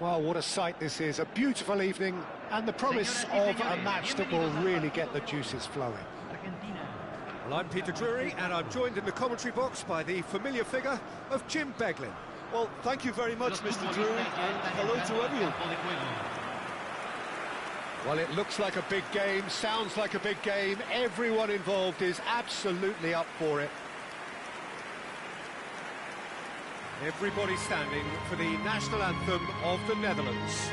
Well, what a sight this is. A beautiful evening and the promise of a match that will really get the juices flowing. Well, I'm Peter Drury, and I'm joined in the commentary box by the familiar figure of Jim Beglin. Well, thank you very much, Mr. Drury, and hello to everyone. Well, it looks like a big game, sounds like a big game. Everyone involved is absolutely up for it. Everybody standing for the national anthem of the Netherlands.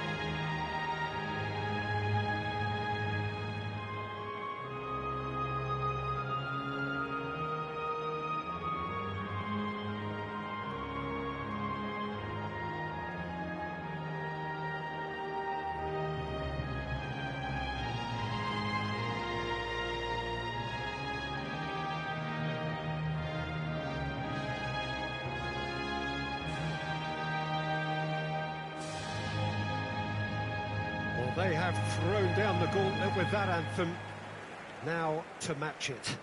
They have thrown down the gauntlet with that anthem. Now to match it.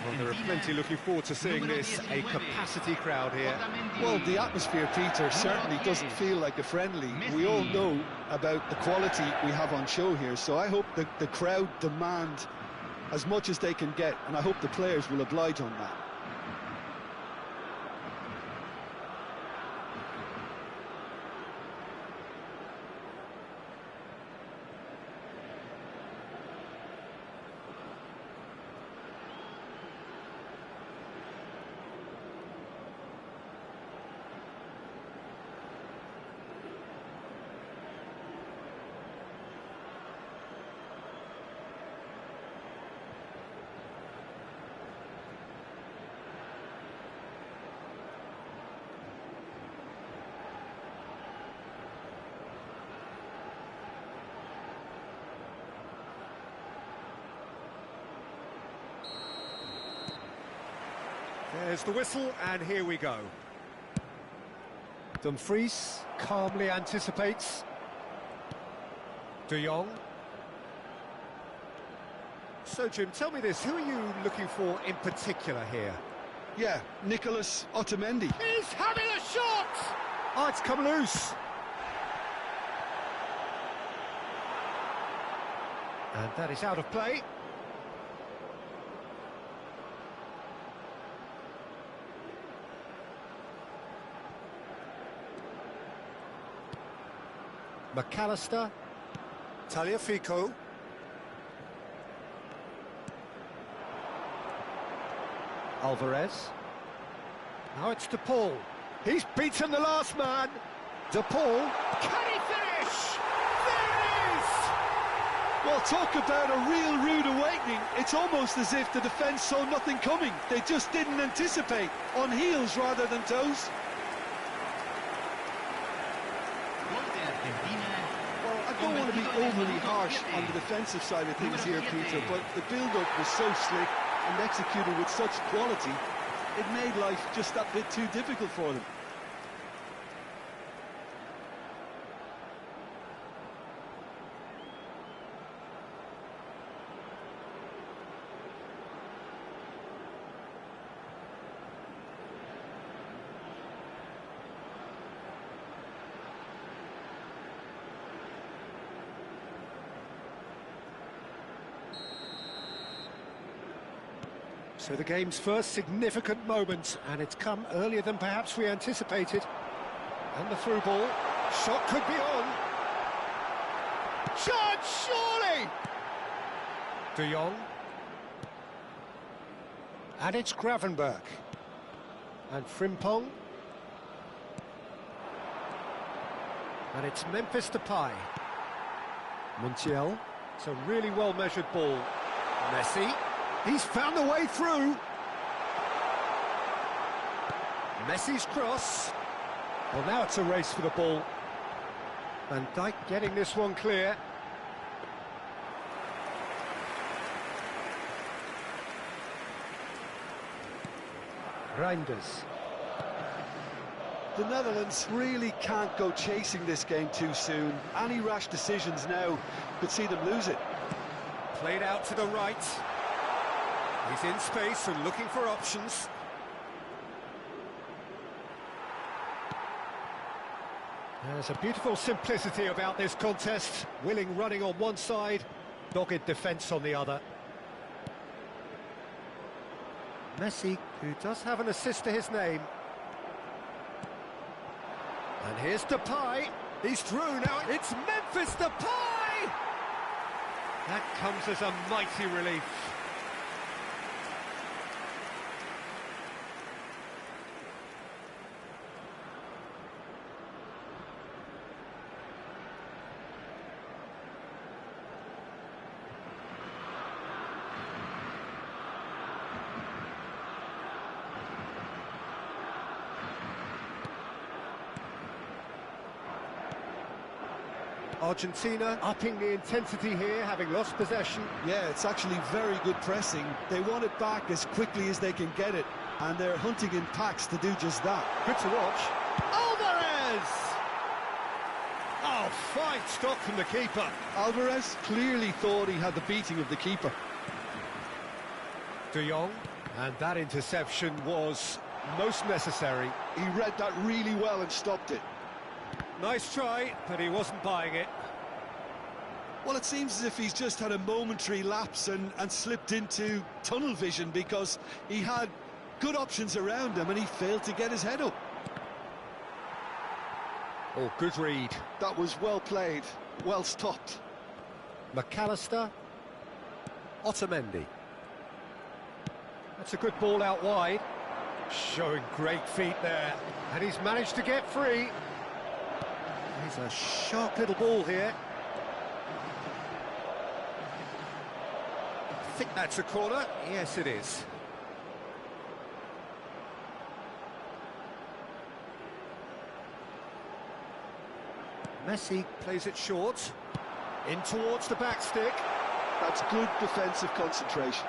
Well, there are plenty looking forward to seeing this, a capacity crowd here. Well, the atmosphere, Peter, certainly doesn't feel like a friendly. We all know about the quality we have on show here, so I hope that the crowd demand as much as they can get, and I hope the players will oblige on that. There's the whistle, and here we go. Dumfries calmly anticipates. De Jong. So, Jim, tell me this, who are you looking for in particular here? Yeah, Nicholas Otamendi. He's having a shot! Oh, it's come loose. And that is out of play. McAllister. Tagliafico. Alvarez. Now it's De Paul. He's beaten the last man. De Paul. Can he finish? There it is! Well, talk about a real rude awakening. It's almost as if the defence saw nothing coming. They just didn't anticipate. On heels rather than toes. I don't want to be overly harsh on the defensive side of things here, Peter, but the build-up was so slick and executed with such quality, it made life just that bit too difficult for them. So the game's first significant moment, and it's come earlier than perhaps we anticipated. And the through ball. Shot could be on. Chance, surely! De Jong. And it's Gravenberch. And Frimpong. And it's Memphis Depay. Montiel. It's a really well-measured ball. Messi, he's found the way through. Messi's cross. Well, now it's a race for the ball. Van Dijk getting this one clear. Reinders. The Netherlands really can't go chasing this game too soon. Any rash decisions now could see them lose it. Played out to the right. He's in space and looking for options. There's a beautiful simplicity about this contest. Willing running on one side, dogged defence on the other. Messi, who does have an assist to his name. And here's Depay. He's through now. It's Memphis Depay! That comes as a mighty relief. Argentina upping the intensity here, having lost possession. Yeah, it's actually very good pressing. They want it back as quickly as they can get it, and they're hunting in packs to do just that. Good to watch. Alvarez! Oh, fine stop from the keeper. Alvarez clearly thought he had the beating of the keeper. De Jong, and that interception was most necessary. He read that really well and stopped it. Nice try, but he wasn't buying it. Well, it seems as if he's just had a momentary lapse and slipped into tunnel vision, because he had good options around him and he failed to get his head up. Oh, good read. That was well played, well stopped. McAllister. Otamendi. That's a good ball out wide. Showing great feet there. And he's managed to get free. He's a sharp little ball here. I think that's a corner. Yes, it is. Messi plays it short. In towards the back stick. That's good defensive concentration.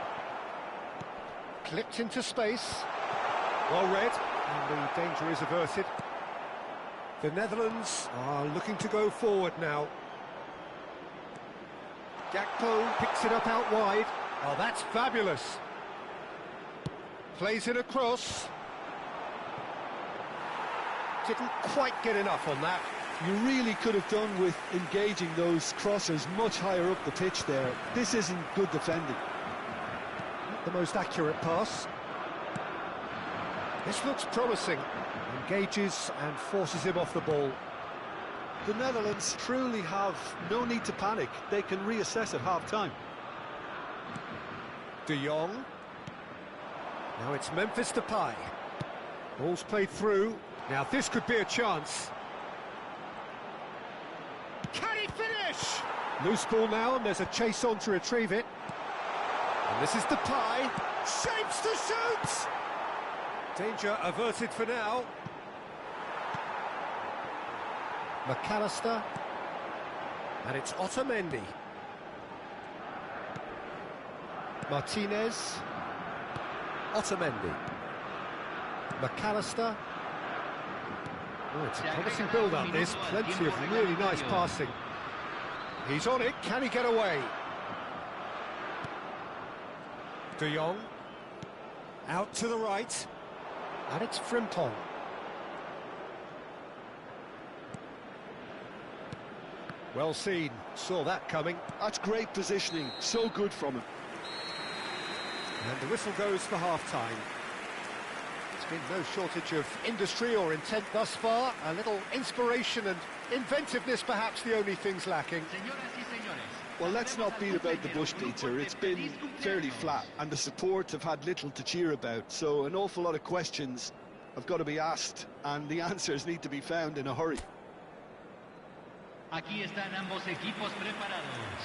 Clipped into space. Well read. And the danger is averted. The Netherlands are looking to go forward now. Gakpo picks it up out wide. Oh, that's fabulous. Plays it across. Didn't quite get enough on that. You really could have done with engaging those crossers much higher up the pitch there. This isn't good defending. Not the most accurate pass. This looks promising. Engages and forces him off the ball. The Netherlands truly have no need to panic. They can reassess at half-time. De Jong. Now it's Memphis Depay. Ball's played through. Now this could be a chance. Can he finish? Loose ball now, and there's a chase on to retrieve it. And this is Depay. Shapes to shoot! Danger averted for now. McAllister. And it's Otamendi. Martinez. Otamendi. McAllister. Oh, it's a promising build-up, this. Plenty of really nice passing. He's on it. Can he get away? De Jong. Out to the right. And it's Frimpong. Well seen. Saw that coming. That's great positioning. So good from him. And the whistle goes for half-time. There's been no shortage of industry or intent thus far. A little inspiration and inventiveness, perhaps the only things lacking. Well, let's not beat about the bush, Peter. It's been fairly flat, and the support have had little to cheer about. So an awful lot of questions have got to be asked, and the answers need to be found in a hurry. Aquí están ambos equipos preparados.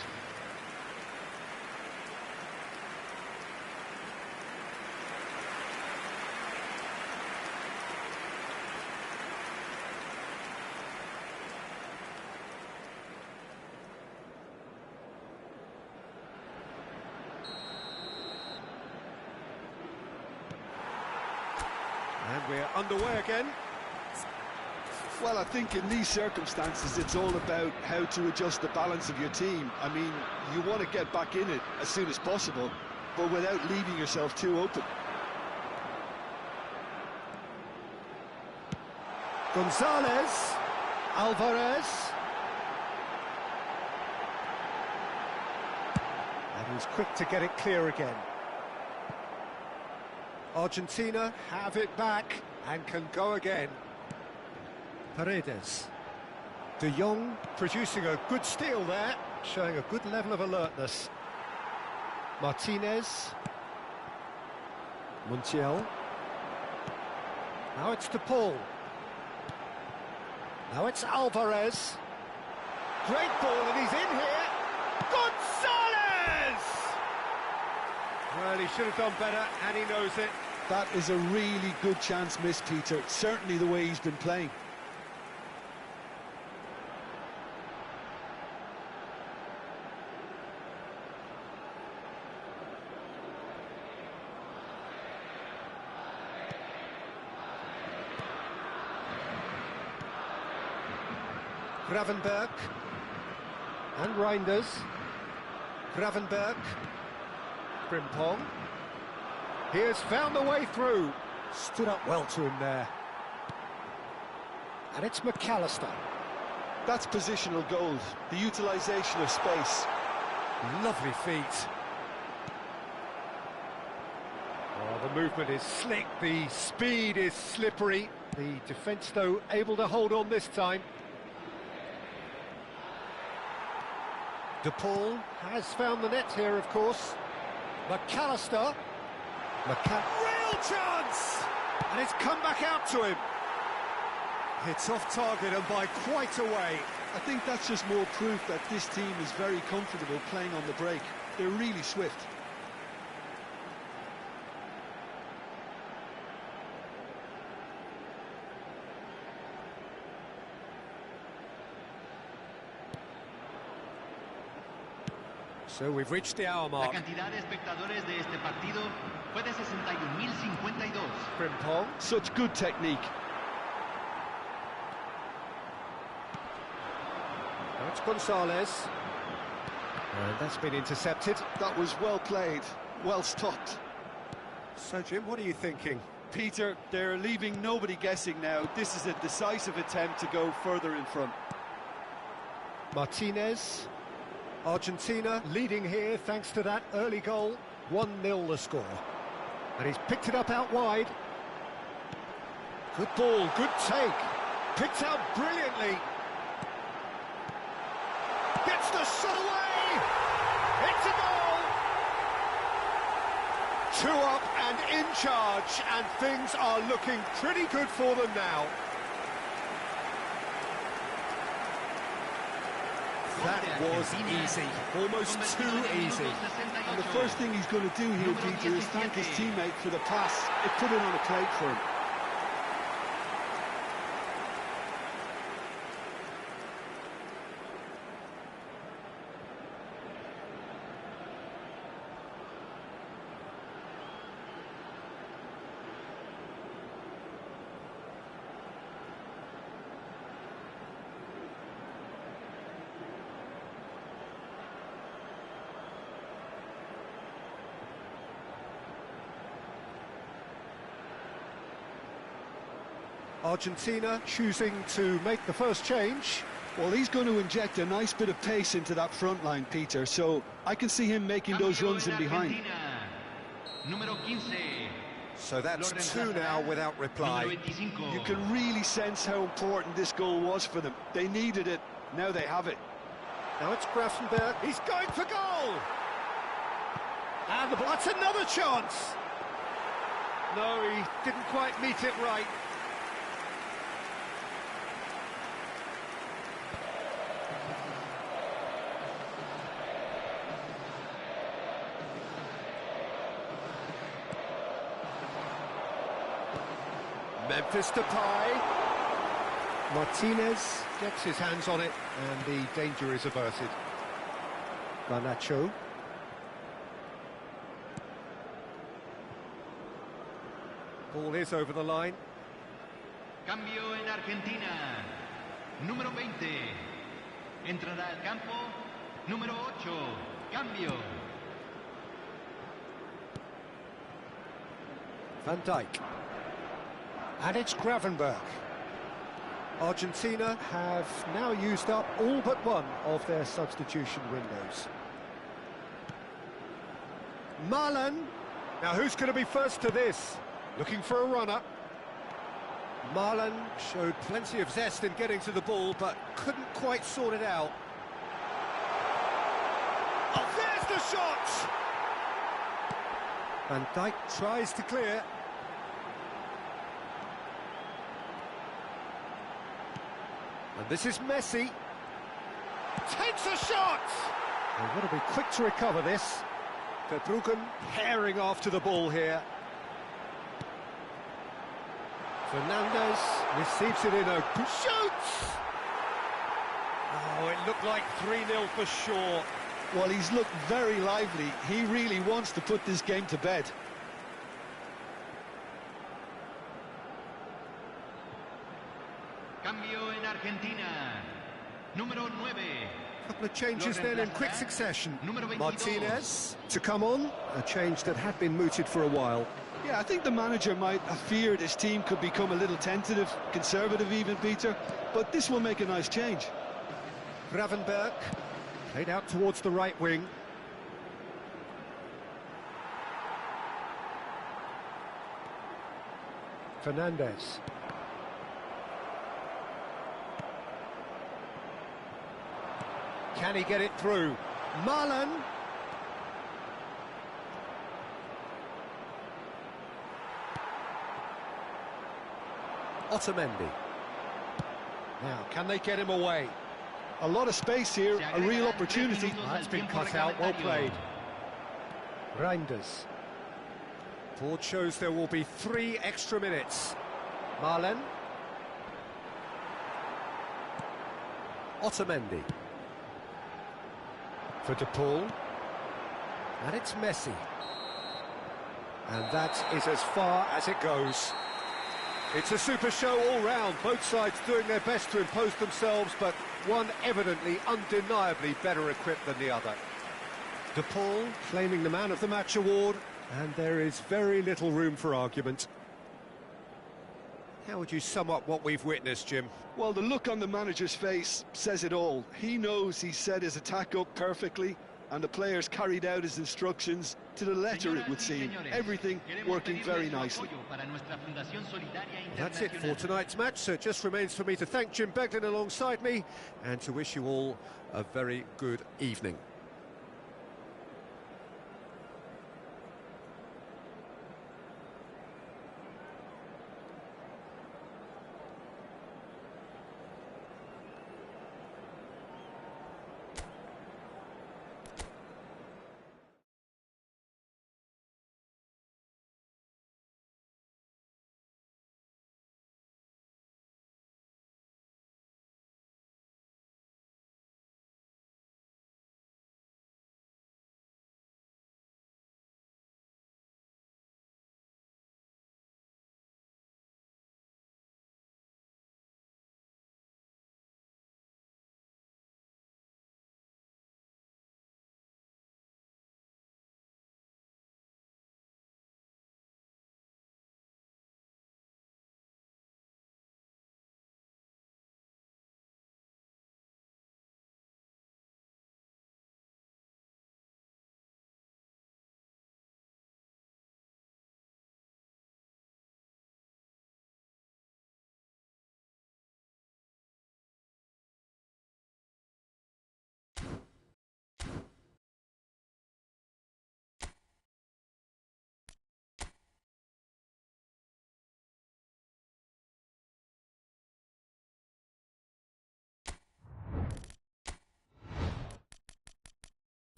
we're underway again. Well, I think in these circumstances, it's all about how to adjust the balance of your team. I mean, you want to get back in it as soon as possible, but without leaving yourself too open. Gonzalez, Alvarez. And he's quick to get it clear again. Argentina have it back and can go again. Paredes. De Jong producing a good steal there, showing a good level of alertness. Martinez. Montiel. Now it's to Paul. Now it's Alvarez. Great ball, and he's in here. Gonzalez! Well, he should have done better, and he knows it. That is a really good chance missed, Peter. Certainly the way he's been playing. Gravenberg and Reinders. Gravenberg, Frimpong. He has found the way through. Stood up well to him there. And it's McAllister. That's positional gold, the utilisation of space. Lovely feet. Oh, the movement is slick, the speed is slippery. The defence, though, able to hold on this time. De Paul has found the net here, of course. McAllister. Real chance! And it's come back out to him. It's off target and by quite a way. I think that's just more proof that this team is very comfortable playing on the break. They're really swift. So we've reached the hour mark. La cantidad de espectadores de este partido fue de 61.052. Frimpong. Such good technique. That's Gonzalez. And that's been intercepted. That was well played, well stopped. So, Jim, what are you thinking? Peter, they're leaving nobody guessing now. This is a decisive attempt to go further in front. Martinez. Argentina leading here thanks to that early goal. 1-0 the score. And he's picked it up out wide. Good ball, good take. Picked out brilliantly. Gets the shot away! It's a goal! 2 up and in charge, and things are looking pretty good for them now. That was easy, almost too easy. And the first thing he's going to do here, Peter, is thank his teammate for the pass. It put it on a plate for him. Argentina choosing to make the first change. Well, he's going to inject a nice bit of pace into that front line, Peter, so I can see him making those runs in behind. So that's 2 now without reply. You can really sense how important this goal was for them. They needed it, now they have it. Now it's Gravenberg, he's going for goal! And that's another chance! No, he didn't quite meet it right. Memphis Depay. Martinez gets his hands on it, and the danger is averted. Garnacho. Ball is over the line. Cambio en Argentina. Número 20. Entrará al campo. Número 8. Cambio. Van Dijk. And it's Gravenberch. Argentina have now used up all but one of their substitution windows. Marlon. Now who's going to be first to this? Looking for a runner. Marlon showed plenty of zest in getting to the ball, but couldn't quite sort it out. Oh, there's the shot! Van Dijk tries to clear. And this is Messi. Takes a shot! They've got to be quick to recover this. Verbruggen herring after the ball here. Fernandez receives it in a... Shoots! Oh, it looked like 3-0 for sure. Well, he's looked very lively. He really wants to put this game to bed. Cambio en Argentina. Número 9. Couple of changes then in quick succession. Martinez to come on, a change that had been mooted for a while. Yeah, I think the manager might have feared his team could become a little tentative, conservative even, Peter, but this will make a nice change. Gravenberch played out towards the right wing. Fernandez. Can he get it through? Marlon. Otamendi. Now, can they get him away? A lot of space here, a real opportunity. That's been cut out, well played. Reinders. Board shows there will be 3 extra minutes. Marlon. Otamendi. For De Paul. And it's Messi. And that is as far as it goes. It's a super show all round, both sides doing their best to impose themselves, but one evidently, undeniably better equipped than the other. De Paul claiming the Man of the Match award, and there is very little room for argument. How would you sum up what we've witnessed, Jim? Well, the look on the manager's face says it all. He knows he set his attack up perfectly, and the players carried out his instructions to the letter, it would seem. Everything working very nicely. That's it for tonight's match, so it just remains for me to thank Jim Beglin alongside me and to wish you all a very good evening.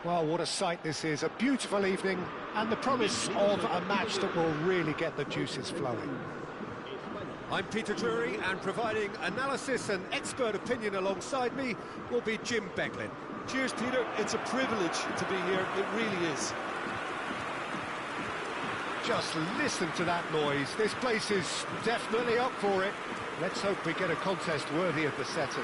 Well, what a sight this is, a beautiful evening, and the promise of a match that will really get the juices flowing. I'm Peter Drury, and providing analysis and expert opinion alongside me will be Jim Becklin. Cheers, Peter. It's a privilege to be here. It really is. Just listen to that noise. This place is definitely up for it. Let's hope we get a contest worthy of the setting.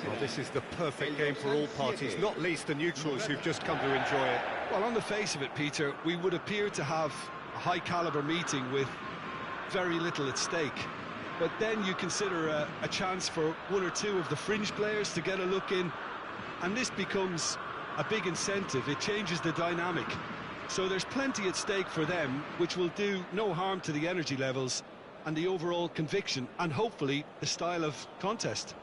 Well, this is the perfect game for all parties, not least the neutrals who've just come to enjoy it. Well, on the face of it, Peter, we would appear to have a high-caliber meeting with very little at stake. But then you consider a chance for one or two of the fringe players to get a look in, and this becomes a big incentive. It changes the dynamic. So there's plenty at stake for them, which will do no harm to the energy levels and the overall conviction, and hopefully the style of contest.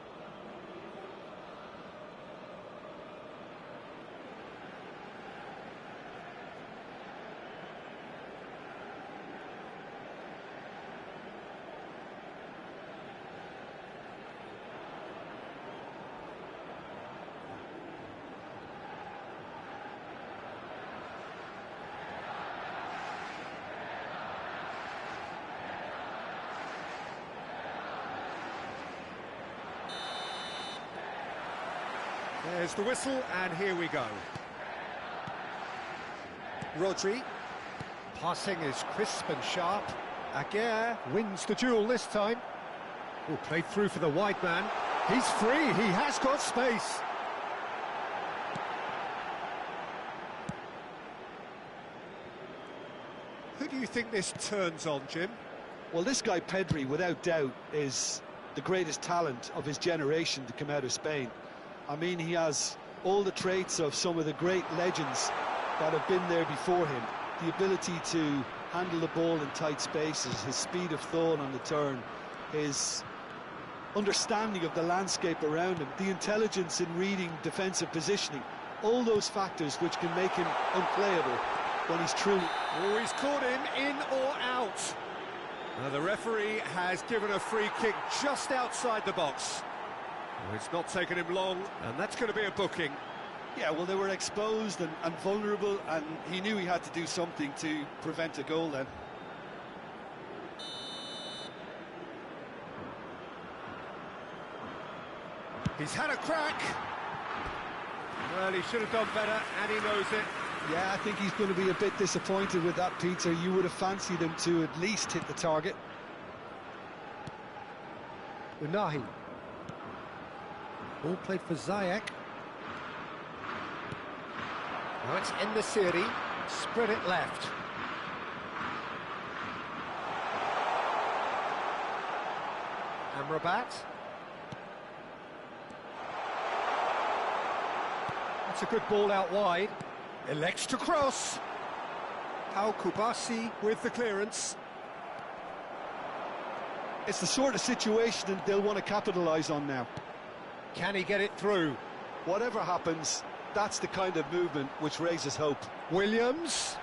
There's the whistle, and here we go. Rodri. Passing is crisp and sharp. Aguirre wins the duel this time. Oh, played through for the wide man. He's free, he has got space. Who do you think this turns on, Jim? Well, this guy Pedri, without doubt, is the greatest talent of his generation to come out of Spain. I mean, he has all the traits of some of the great legends that have been there before him. The ability to handle the ball in tight spaces, his speed of thought on the turn, his understanding of the landscape around him, the intelligence in reading defensive positioning, all those factors which can make him unplayable when he's truly... Oh, he's caught him in or out. Now, the referee has given a free kick just outside the box. Well, it's not taken him long, and that's going to be a booking. Yeah, well, they were exposed and vulnerable, and he knew he had to do something to prevent a goal then. He's had a crack. Well, he should have done better, and he knows it. Yeah, I think he's going to be a bit disappointed with that, Peter. You would have fancied him to at least hit the target. Unahi. Ball played for Ziyech. Now it's En-Nesyri, spread it left. Amrabat. That's a good ball out wide. Elects to cross. Pau Kubasi with the clearance. It's the sort of situation that they'll want to capitalise on now. Can he get it through? Whatever happens, that's the kind of movement which raises hope. Williams.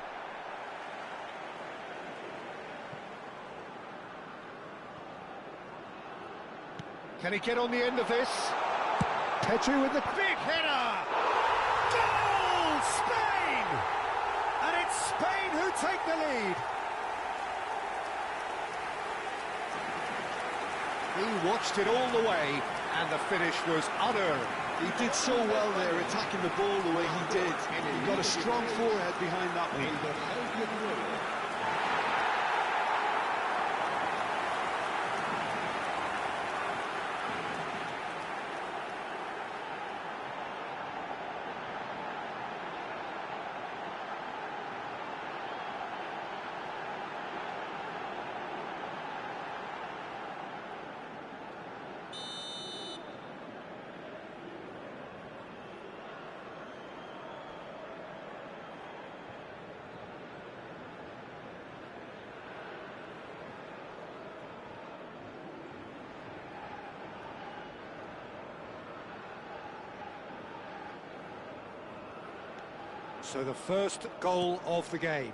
Can he get on the end of this? Pedri with the big header! Goal! Spain! And it's Spain who take the lead. He watched it all the way, and the finish was unearned. He did so well there, attacking the ball the way he did. He got a strong forehead behind that one. So the first goal of the game.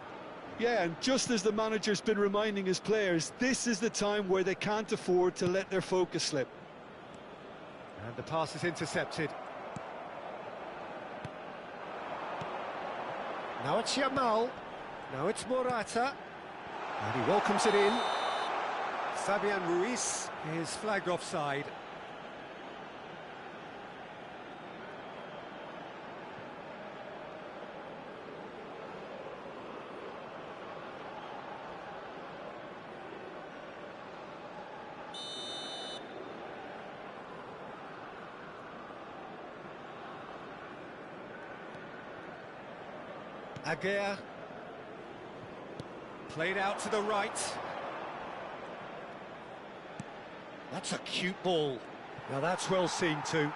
Yeah, and just as the manager's been reminding his players, this is the time where they can't afford to let their focus slip. And the pass is intercepted. Now it's Yamal. Now it's Morata. And he welcomes it in. Fabian Ruiz is flagged offside. Aguirre. Played out to the right. That's a cute ball. Now that's well seen too.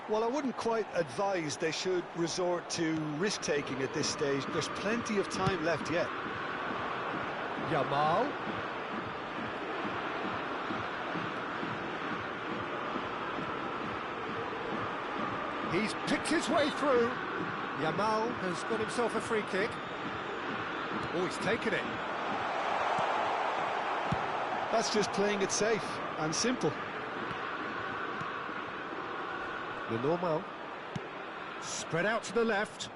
Well, I wouldn't quite advise they should resort to risk-taking at this stage. There's plenty of time left yet. Yamal. He's picked his way through. Yamal has got himself a free kick. Oh, he's taken it. That's just playing it safe and simple. Lenormand. Spread out to the left.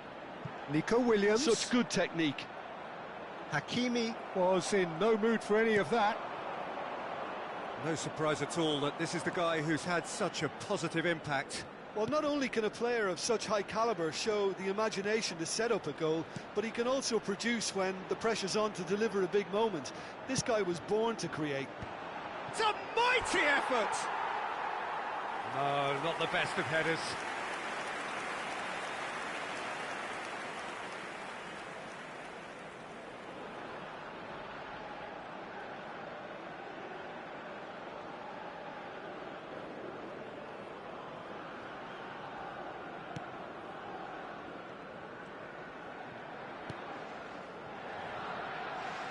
Nico Williams. Such good technique. Hakimi was in no mood for any of that. No surprise at all that this is the guy who's had such a positive impact. Well, not only can a player of such high calibre show the imagination to set up a goal, but he can also produce when the pressure's on to deliver a big moment. This guy was born to create. It's a mighty effort! No, not the best of headers.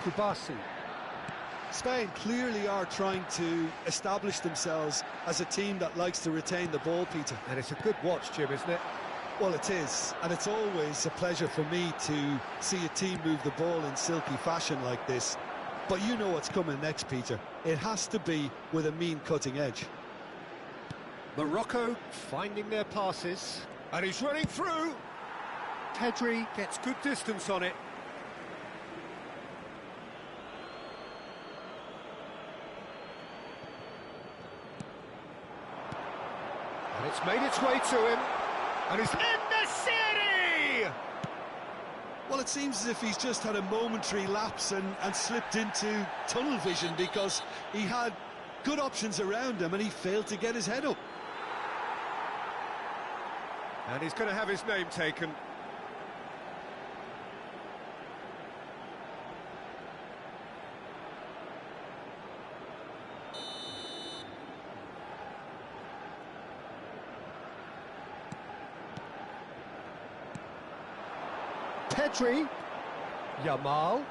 Kubasi. Spain clearly are trying to establish themselves as a team that likes to retain the ball, Peter. And it's a good watch, Jim, isn't it? Well, it is, and it's always a pleasure for me to see a team move the ball in silky fashion like this. But you know what's coming next, Peter. It has to be with a mean cutting edge. Morocco finding their passes. And he's running through. Pedri gets good distance on it. And it's made its way to him. And he's in the city! Well, it seems as if he's just had a momentary lapse and slipped into tunnel vision, because he had good options around him and he failed to get his head up. And he's going to have his name taken. Pedri. Yamal.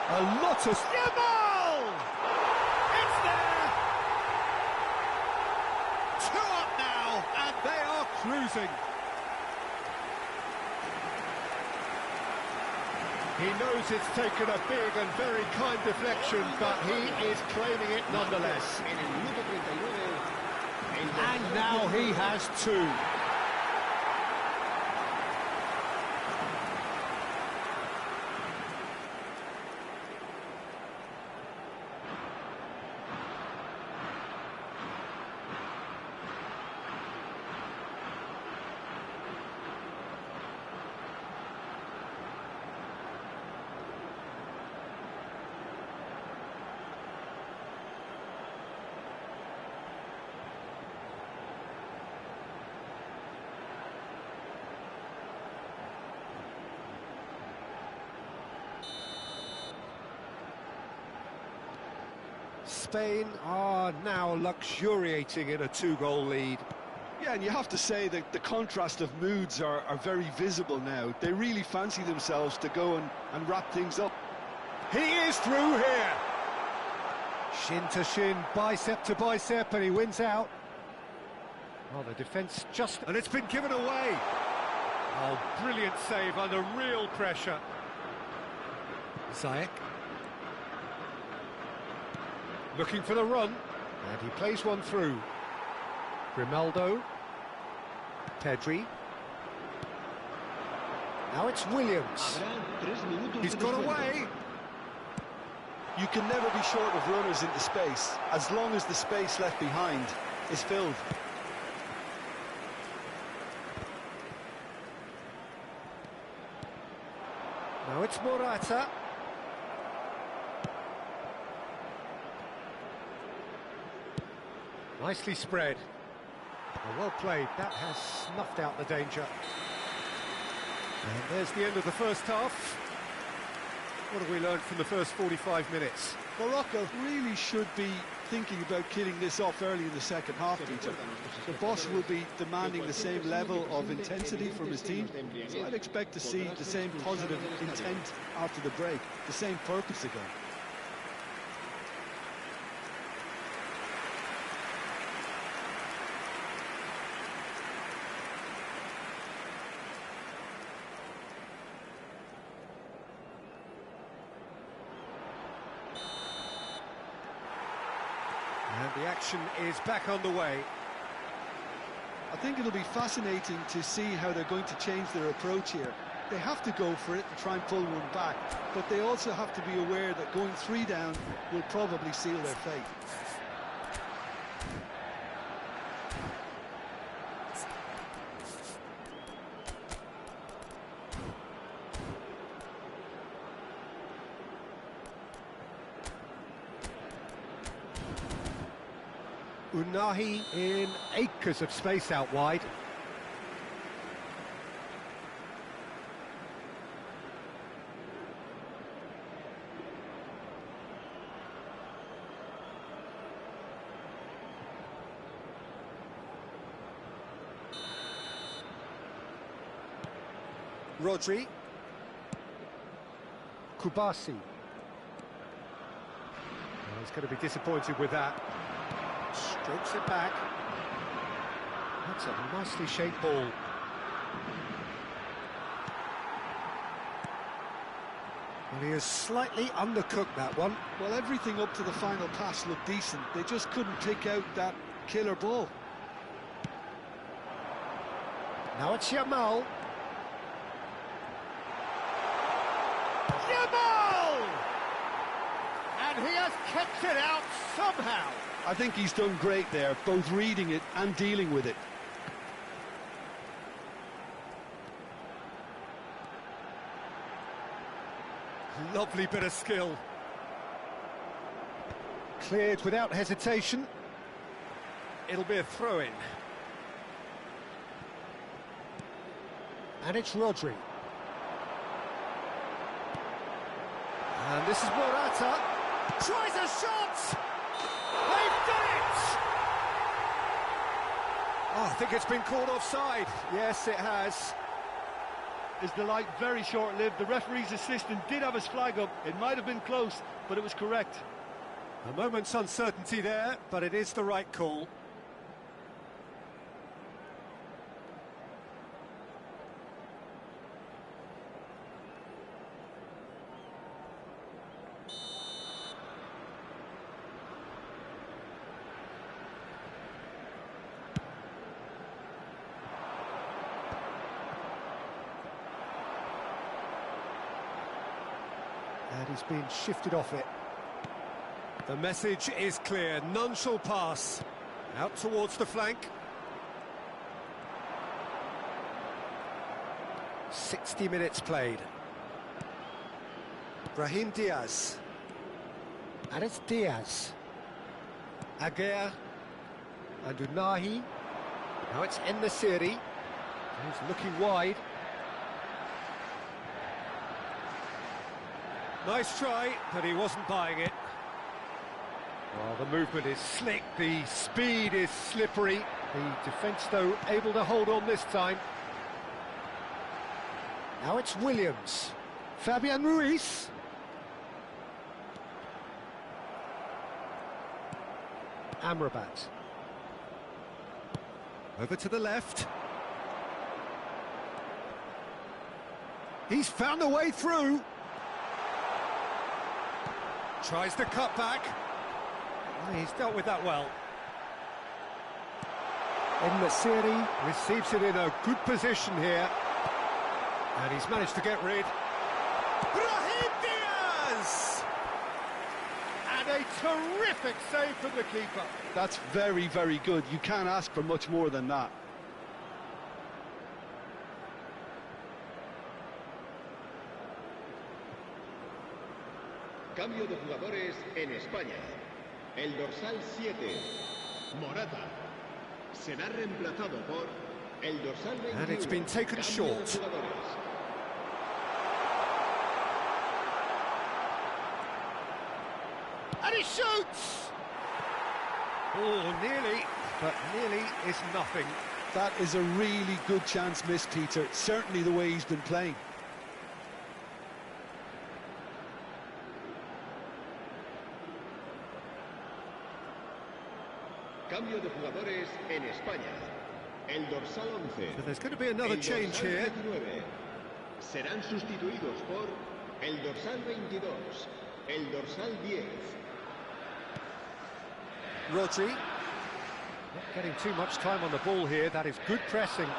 A lot of... Yamal! It's there! 2 up now, and they are cruising. He knows it's taken a big and very kind deflection, but he is claiming it nonetheless. And now he has 2. Spain are now luxuriating in a 2-goal lead. Yeah, and you have to say that the contrast of moods are very visible now. They really fancy themselves to go and wrap things up. He is through here. Shin to shin, bicep to bicep, and he wins out. Oh, the defence just... And it's been given away. Oh, brilliant save under real pressure. Ziyech. Looking for the run. And he plays one through. Grimaldo. Pedri. Now it's Williams. He's got away. You can never be short of runners into space, as long as the space left behind is filled. Now it's Morata. Nicely spread. Well played. That has snuffed out the danger. And there's the end of the first half. What have we learned from the first 45 minutes? Morocco really should be thinking about killing this off early in the second half, Peter. The boss will be demanding the same level of intensity from his team, so I'd expect to see the same positive intent after the break, the same purpose again. And the action is back on the way. I think it'll be fascinating to see how they're going to change their approach here. They have to go for it and try and pull one back, but they also have to be aware that going 3 down will probably seal their fate. Unahi in acres of space out wide. Rodri. Kubasi. Oh, he's going to be disappointed with that. Strokes it back. That's a nicely shaped ball. Well, he has slightly undercooked that one. Well, everything up to the final pass looked decent. They just couldn't pick out that killer ball. Now it's Yamal. Yamal! And he has kept it out somehow. I think he's done great there, both reading it and dealing with it. Lovely bit of skill. Cleared without hesitation. It'll be a throw-in. And it's Rodri. And this is Morata. Tries a shot! They've done it! Oh, I think it's been called offside. Yes, it has. Is the light very short-lived? The referee's assistant did have his flag up. It might have been close, but it was correct. A moment's uncertainty there, but it is the right call. And he's been shifted off it. The message is clear, none shall pass. Out towards the flank. 60 minutes played. Brahim Diaz. And it's Diaz. Aguirre. And Unahi. Now it's En-Nesyri. He's looking wide. Nice try, but he wasn't buying it. Well, the movement is slick, the speed is slippery. The defence, though, able to hold on this time. Now it's Williams. Fabian Ruiz. Amrabat. Over to the left. He's found a way through. Tries the cut back. He's dealt with that well. En-Nesyri receives it in a good position here. And he's managed to get rid. Brahim Diaz! And a terrific save from the keeper. That's very, very good. You can't ask for much more than that. Cambio de jugadores en España. El dorsal 7, Morata, será reemplazado por el dorsal 21. And it's been taken short. And he shoots! Oh, nearly, but nearly is nothing. That is a really good chance missed, Peter. Certainly the way he's been playing. Cambio de jugadores en España. El dorsal 11. So there's going to be another change here. 19, serán sustituidos por el dorsal 22, el dorsal 10. Rodri. Not getting too much time on the ball here. That is good pressing.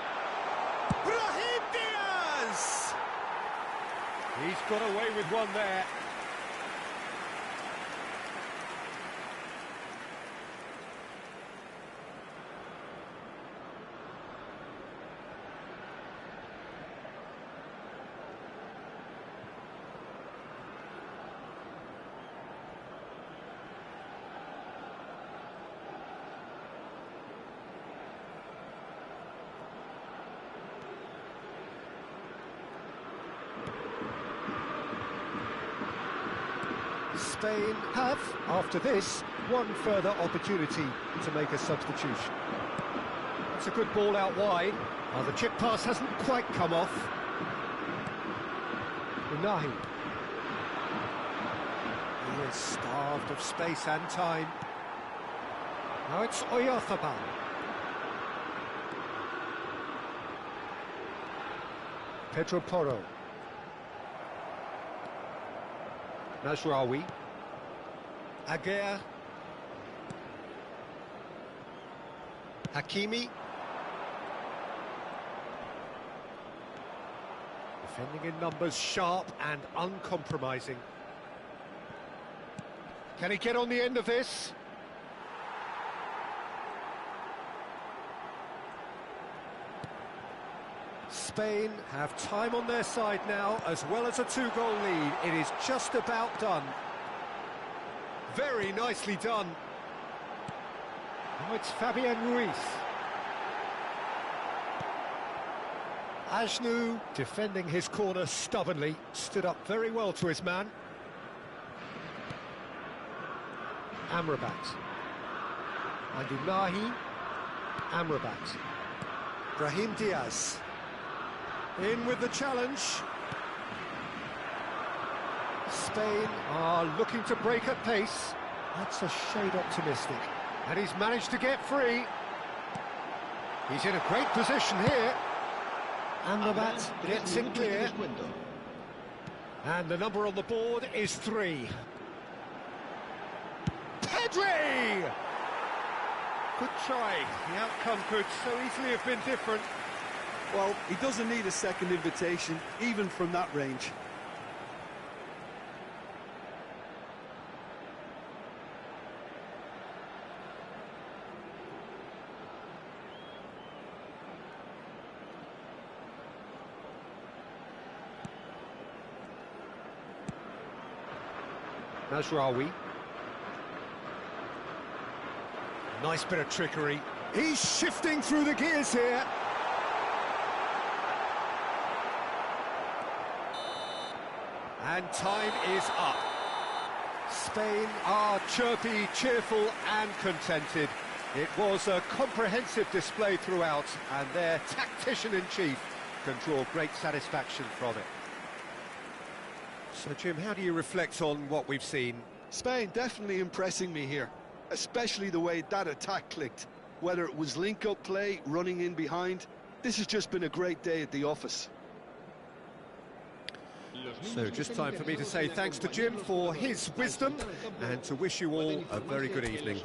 Brahim Diaz! He's got away with one there. Spain have, after this, one further opportunity to make a substitution. That's a good ball out wide. The chip pass hasn't quite come off. Unahi. He is starved of space and time. Now it's Oyarzabal. Pedro Porro. Mazraoui. Aguirre. Hakimi. Defending in numbers, sharp and uncompromising. Can he get on the end of this? Spain have time on their side now, as well as a two-goal lead. It is just about done. Very nicely done. Now it's Fabian Ruiz. Ajnu, defending his corner stubbornly, stood up very well to his man. Amrabat. And Unahi. Amrabat. Brahim Diaz. In with the challenge. Spain are looking to break at pace. That's a shade optimistic. And he's managed to get free. He's in a great position here. Amrabat gets in clear. And the number on the board is 3. Pedri! Good try. The outcome could so easily have been different. Well, he doesn't need a second invitation, even from that range. Mazraoui. Nice bit of trickery. He's shifting through the gears here. And time is up. Spain are chirpy, cheerful and contented. It was a comprehensive display throughout, and their tactician-in-chief can draw great satisfaction from it. So, Jim, how do you reflect on what we've seen? Spain definitely impressing me here, especially the way that attack clicked. Whether it was link-up play, running in behind, this has just been a great day at the office. So just time for me to say thanks to Jim for his wisdom and to wish you all a very good evening.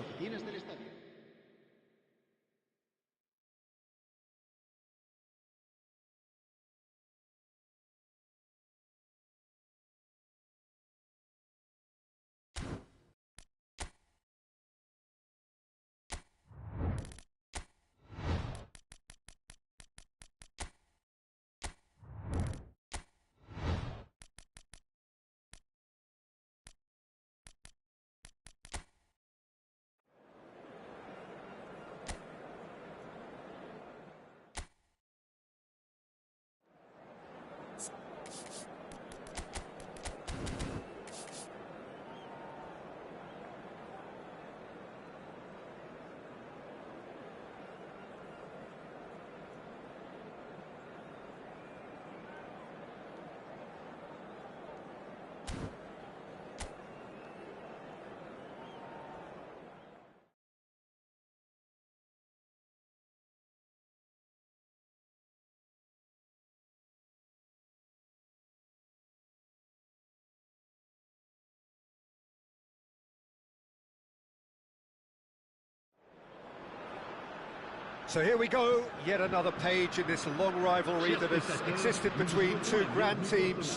So here we go, yet another page in this long rivalry that has existed between two grand teams.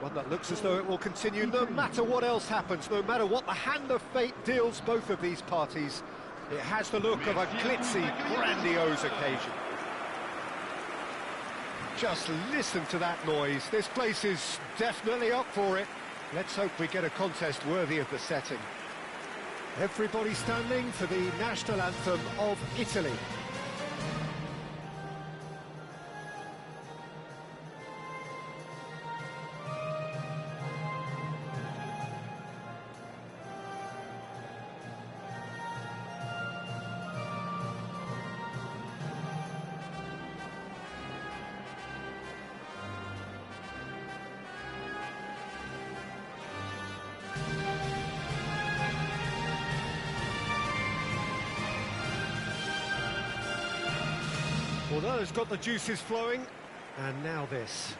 One that looks as though it will continue no matter what else happens, no matter what the hand of fate deals both of these parties. It has the look of a glitzy, grandiose occasion. Just listen to that noise. This place is definitely up for it. Let's hope we get a contest worthy of the setting. Everybody standing for the national anthem of Italy. Well, those got the juices flowing, and now this.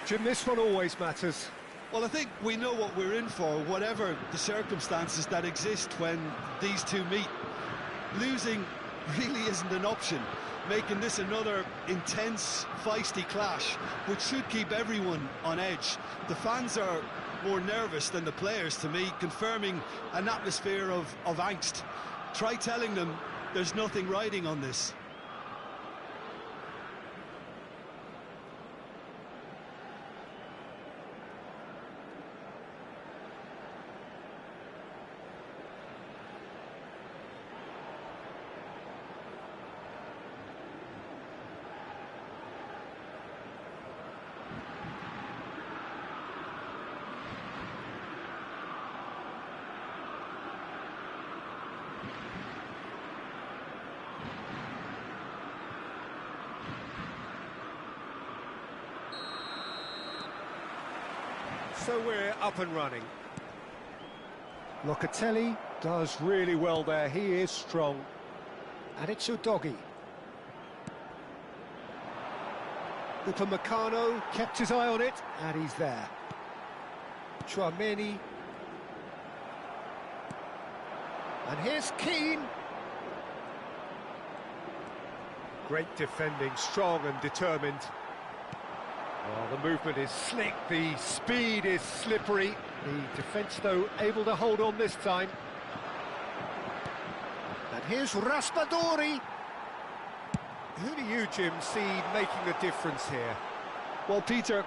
Jim, this one always matters. Well, I think we know what we're in for, whatever the circumstances that exist when these two meet. Losing really isn't an option, making this another intense, feisty clash, which should keep everyone on edge. The fans are more nervous than the players, to me, confirming an atmosphere of angst. Try telling them there's nothing riding on this. So we're up and running. Locatelli does really well there, he is strong. And it's Udogi. Upamecano kept his eye on it, and he's there. Chouameni. And here's Keane. Great defending, strong and determined. Well, the movement is slick, the speed is slippery. The defence, though, able to hold on this time. And here's Raspadori. Who do you, Jim, see making a difference here? Well, Peter,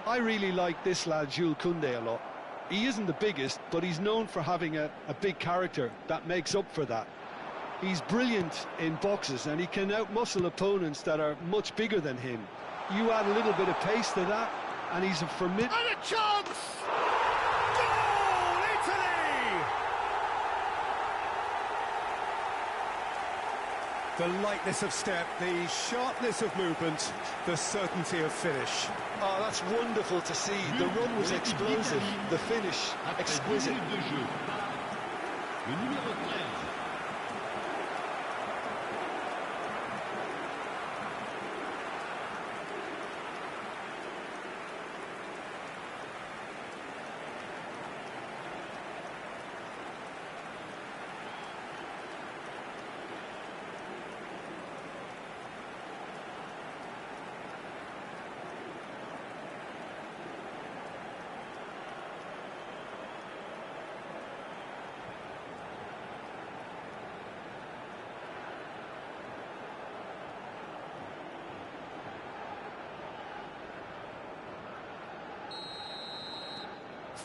I really like this lad, Jules Koundé, a lot. He isn't the biggest, but he's known for having a big character that makes up for that. He's brilliant in boxes, and he can outmuscle opponents that are much bigger than him. You add a little bit of pace to that, and he's a formidable... And a chance! Goal, Italy! The lightness of step, the sharpness of movement, the certainty of finish. Oh, that's wonderful to see. The run was explosive, the finish exquisite.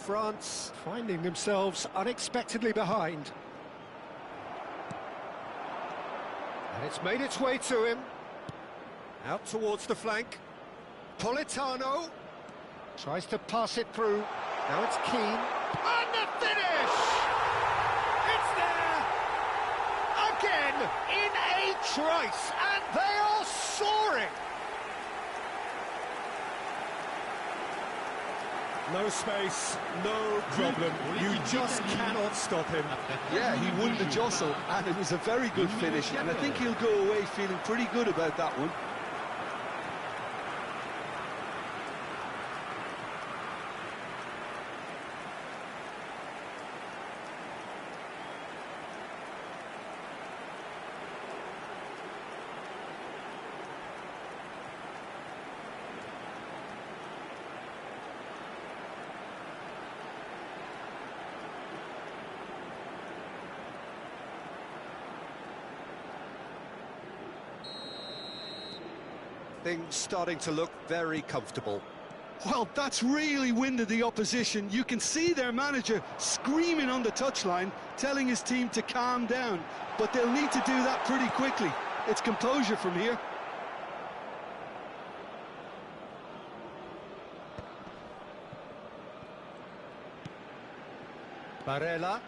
France finding themselves unexpectedly behind. And it's made its way to him. Out towards the flank. Politano tries to pass it through. Now it's Keane. And the finish! It's there! Again, in a trice, and they are soaring! No space, no problem. You just cannot stop him. Yeah, he won the jostle, and it was a very good finish, and I think he'll go away feeling pretty good about that one. Things starting to look very comfortable. Well, that's really winded the opposition. You can see their manager screaming on the touchline, telling his team to calm down. But they'll need to do that pretty quickly. It's composure from here. Barella.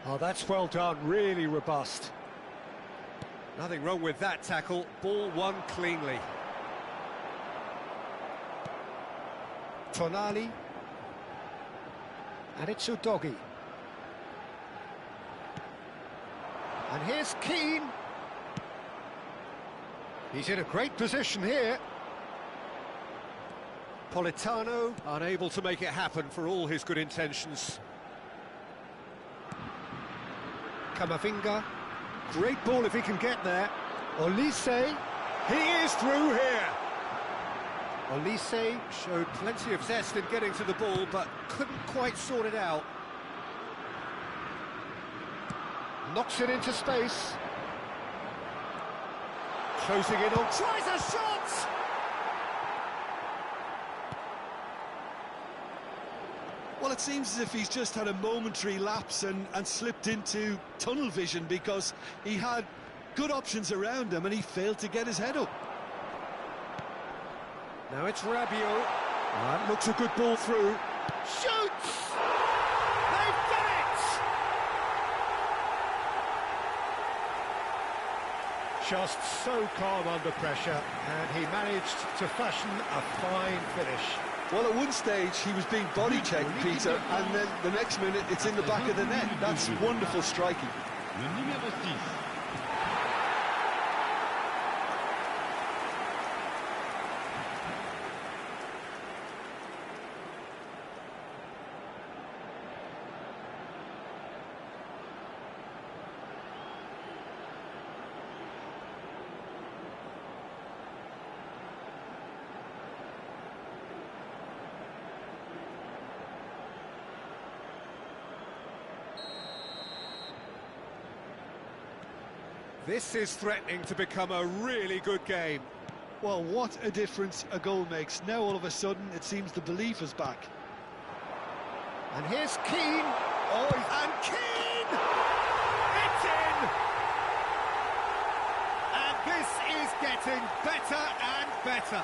Oh, that's well done, really robust. Nothing wrong with that tackle, ball won cleanly. Tonali. And it's Udogi. And here's Keane. He's in a great position here. Politano unable to make it happen for all his good intentions. Camavinga. Great ball if he can get there. Olise. He is through here. Olise Showed plenty of zest in getting to the ball, but couldn't quite sort it out. knocks it into space. Closing in on, tries a shot! Well, it seems as if he's just had a momentary lapse and slipped into tunnel vision, because he had good options around him and he failed to get his head up. Now it's Rabiot. That looks a good ball through. Shoots! They've done it! Just so calm under pressure, and he managed to fashion a fine finish. Well, at one stage he was being body checked, Peter, and then the next minute it's in the back of the net. That's wonderful striking. This is threatening to become a really good game. Well, what a difference a goal makes. Now all of a sudden it seems the belief is back. And here's Keane. Oh, and Keane! It's in! And this is getting better and better.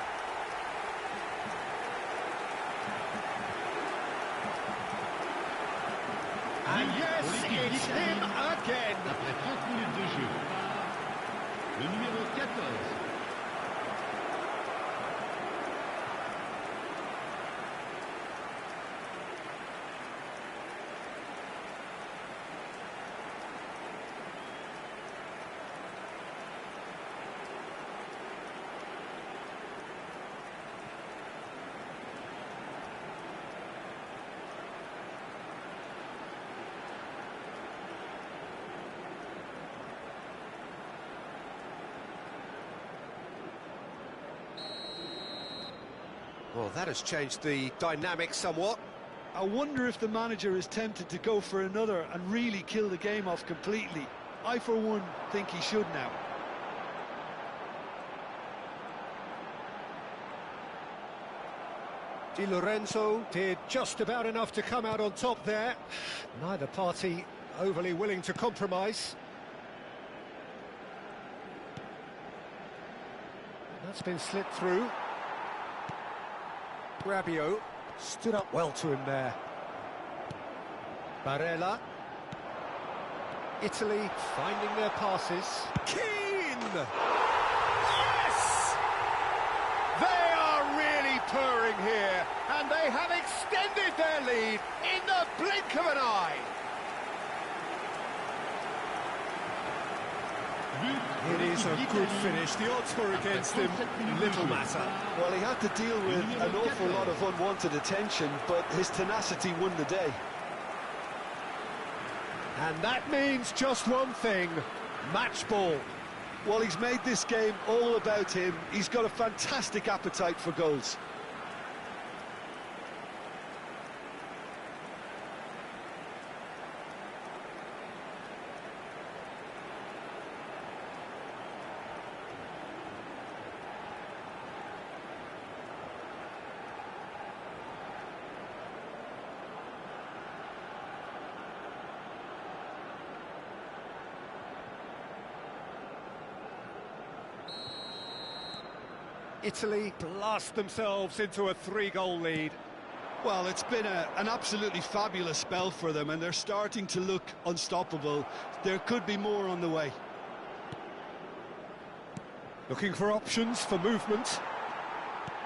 And yes, it's him again. Après 30 minutes de jeu. Le numéro 14. Well, that has changed the dynamic somewhat. I wonder if the manager is tempted to go for another and really kill the game off completely. I, for one, think he should now. Di Lorenzo did just about enough to come out on top there. Neither party overly willing to compromise. That's been slipped through. Rabiot stood up well to him there. Barella. Italy finding their passes. Keane! Yes! They are really purring here, and they have extended their lead in the blink of an eye. It is a good finish. The odds were against him. Little matter. Well, he had to deal with an awful lot of unwanted attention, but his tenacity won the day. And that means just one thing, match ball. Well, he's made this game all about him. He's got a fantastic appetite for goals. Italy blast themselves into a 3-goal lead. Well, it's been an absolutely fabulous spell for them, and they're starting to look unstoppable. There could be more on the way. Looking for options for movement.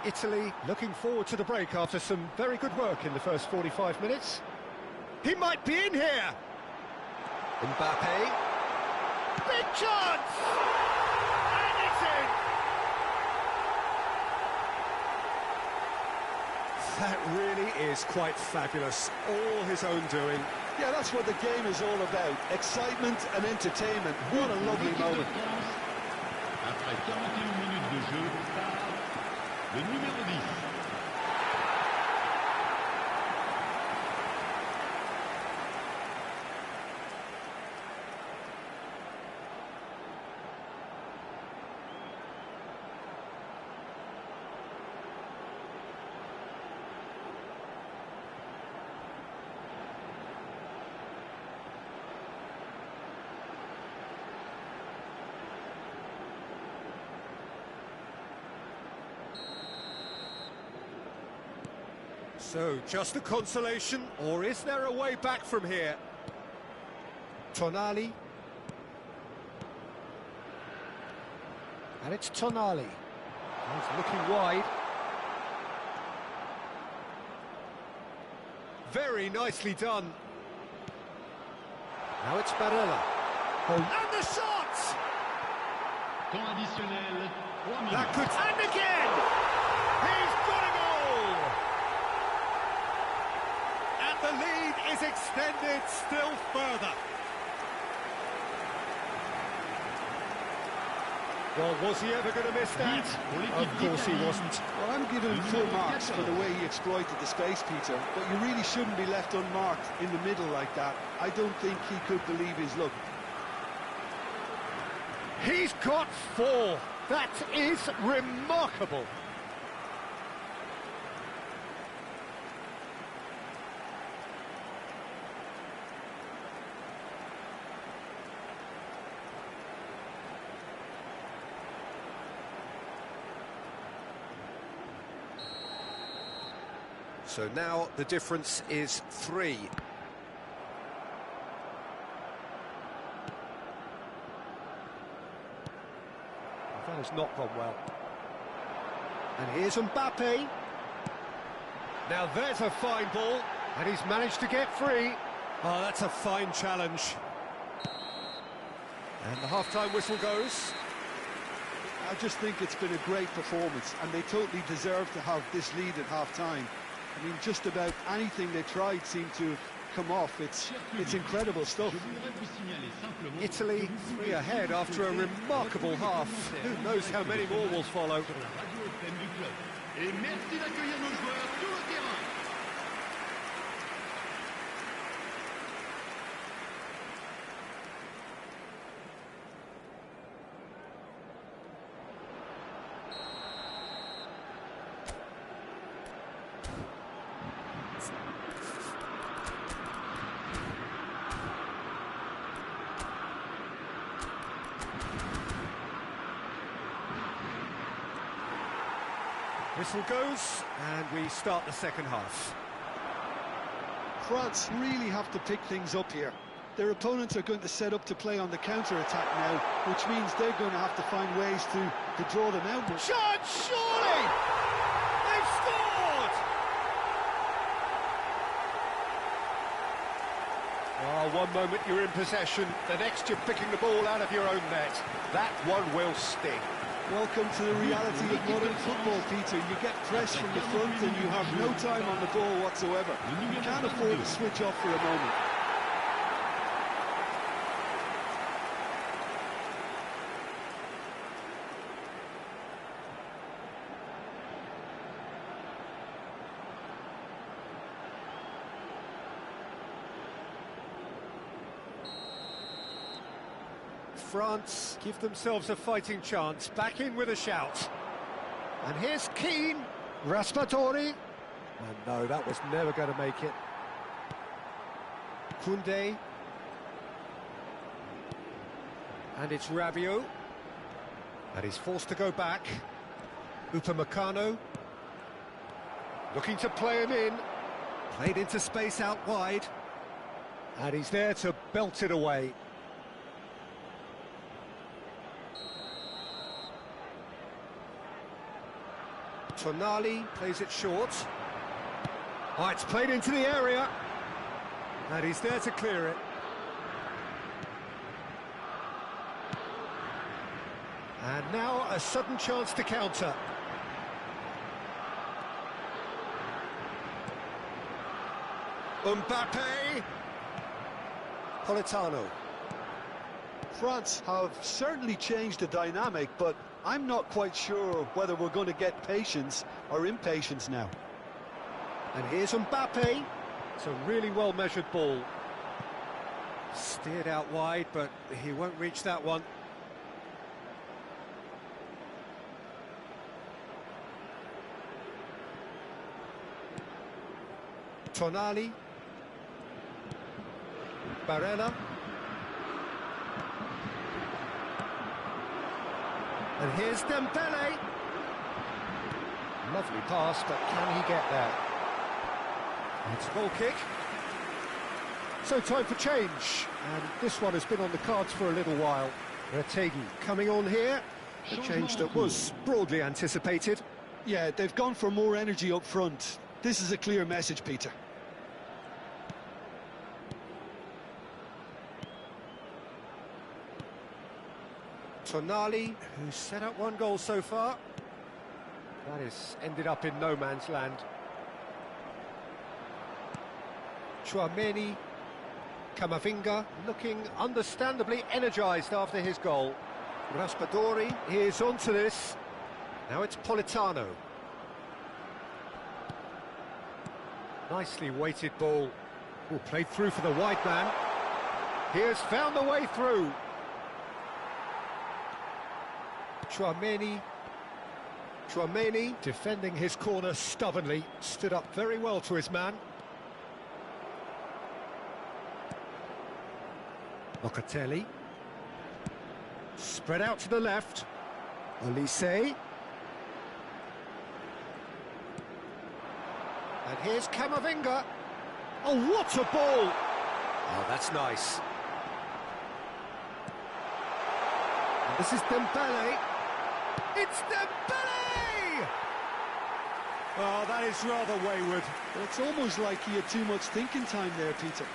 Italy looking forward to the break after some very good work in the first 45 minutes. He might be in here. Mbappe. Big chance! And it's in! That really is quite fabulous. All his own doing. Yeah, that's what the game is all about. Excitement and entertainment. What a lovely moment. Après 41 minutes de jeu, le numéro 10. So, just a consolation, or is there a way back from here? Tonali. And it's Tonali. He's looking wide. Very nicely done. Now it's Barella. Oh. And the shot! Temps additionnel, 3 minutes. That could... And again! He's got a goal! And the lead is extended still further. Well, was he ever going to miss that? Of course he wasn't. Well, I'm giving him full marks for the way he exploited the space, Peter, but you really shouldn't be left unmarked in the middle like that. I don't think he could believe his luck. He's got 4. That is remarkable. So now the difference is 3. That has not gone well. And here's Mbappe. Now there's a fine ball, and he's managed to get free. Oh, that's a fine challenge. And the half-time whistle goes. I just think it's been a great performance, and they totally deserve to have this lead at half-time. I mean, just about anything they tried seemed to have come off. It's incredible stuff. Italy 3 ahead after a remarkable half. Who knows how many more will follow. Et merci d'accueillir nos joueurs sur le terrain. Whistle goes, and we start the second half. France really have to pick things up here. Their opponents are going to set up to play on the counter-attack now, which means they're going to have to find ways to draw them out. Shot, surely! They've scored! Oh, one moment you're in possession, the next you're picking the ball out of your own net. That one will sting. Welcome to the reality of modern football, Peter. You get pressed from the front and you have no time on the ball whatsoever. You can't afford to switch off for a moment. France give themselves a fighting chance, back in with a shout. And here's Keane, Raspadori. And no, that was never going to make it. Koundé. And it's Rabiot. And he's forced to go back. Upamecano. Looking to play him in. Played into space out wide. And he's there to belt it away. Tonali plays it short. Oh, it's played into the area. And he's there to clear it. And now a sudden chance to counter. Mbappe. Politano. France have certainly changed the dynamic, but I'm not quite sure whether we're going to get patience or impatience now. And here's Mbappe. It's a really well-measured ball. Steered out wide, but he won't reach that one. Tonali. Barella. And here's Dembele. Lovely pass, but can he get there? It's a goal kick. So time for change, and this one has been on the cards for a little while. Retegi coming on here, a change that was broadly anticipated. Yeah, they've gone for more energy up front. This is a clear message, Peter. Tonali, who's set up one goal so far. That has ended up in no man's land. Chouameni, Camavinga, looking understandably energised after his goal. Raspadori is onto this. Now it's Politano. Nicely weighted ball. Oh, played through for the wide man. He has found the way through. Chouameni defending his corner stubbornly, stood up very well to his man. Locatelli. Spread out to the left. Olise. And And here's Camavinga. Oh, what a ball! Oh, that's nice. And this is Dembele. It's Dembele! Oh, that is rather wayward. It's almost like he had too much thinking time there, Peter.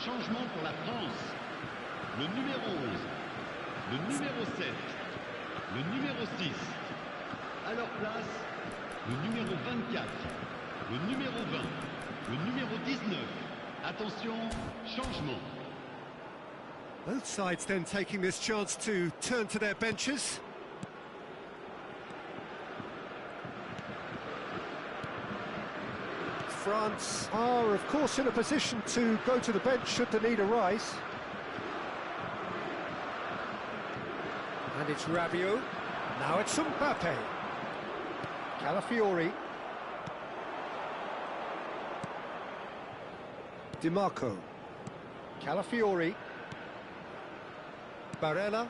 Changement pour la France. Le numéro 11, le numéro 7, le numéro 6. À leur place, le numéro 24, le numéro 20, le numéro 19. Attention, changement. Both sides then taking this chance to turn to their benches. France are, of course, in a position to go to the bench should the need arise. And it's Rabiot. Now it's Mbappe. Calafiori. Di Marco. Calafiori. Barella.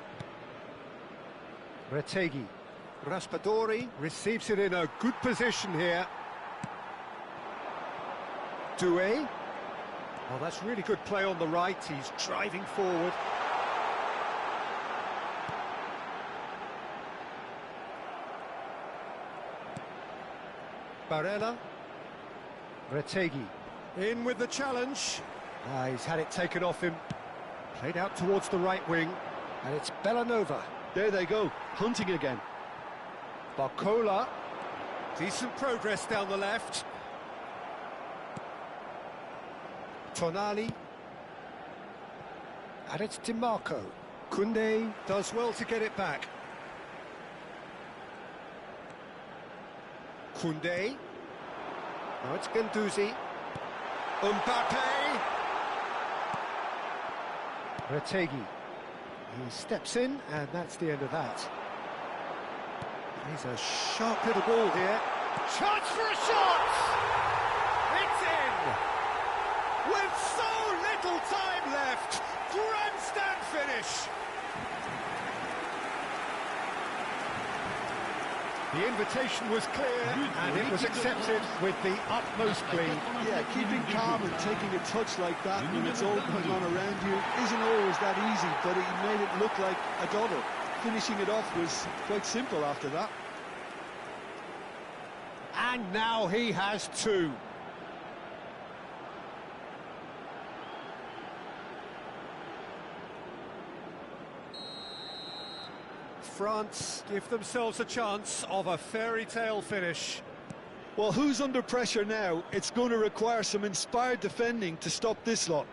Retegui. Raspadori receives it in a good position here. Doué. Oh, that's really good play on the right. He's driving forward. Barella. Retegui. In with the challenge. He's had it taken off him. Played out towards the right wing. And it's Bellanova. There they go, hunting again. Barcola. Decent progress down the left. Tonali. And it's Di Marco. Koundé does well to get it back. Koundé. Now it's Guendouzi. Mbappe. Retegui. He steps in, and that's the end of that. He's a sharp little ball here. Chance for a shot! It's in! With so little time left, grandstand finish! The invitation was clear, and it was accepted with the utmost glee. Yeah, keeping calm and taking a touch like that when it's all going on around you isn't always that easy, but he made it look like a double. Finishing it off was quite simple after that. And now he has two. France give themselves a chance of a fairy tale finish. Well, who's under pressure now? It's going to require some inspired defending to stop this lot.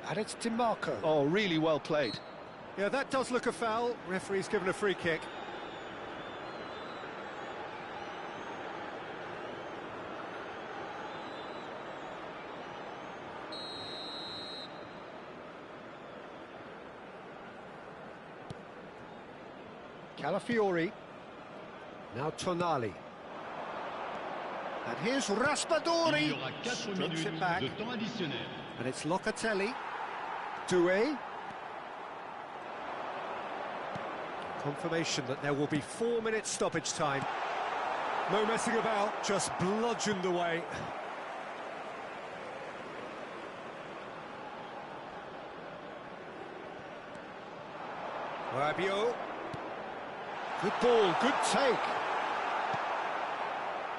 And it's Di Marco. Oh, really well played. Yeah, that does look a foul. Referee's given a free kick. Calafiori. Now Tonali. And here's Raspadori. Il y aura 4 Strokes minutes it back. de temps additionnel. And it's Locatelli. Doué. Confirmation that there will be 4 minutes stoppage time. No messing about, just bludgeoned away. Rabiot. Good ball, good take.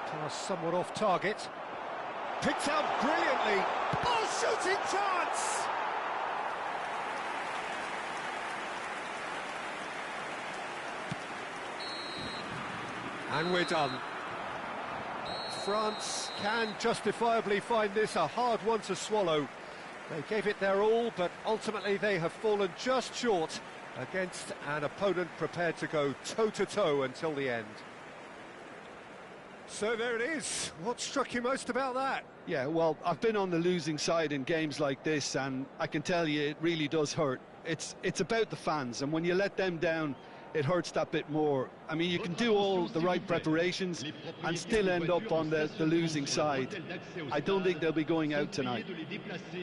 Pass somewhat off target. Picked out brilliantly. Oh, shooting chance! And we're done. France can justifiably find this a hard one to swallow. They gave it their all, but ultimately they have fallen just short against an opponent prepared to go toe-to-toe until the end. So there it is. What struck you most about that? Yeah, well, I've been on the losing side in games like this, and I can tell you it really does hurt. It's about the fans, and when you let them down, it hurts that bit more. I mean, you can do all the right preparations and still end up on the losing side. I don't think they'll be going out tonight.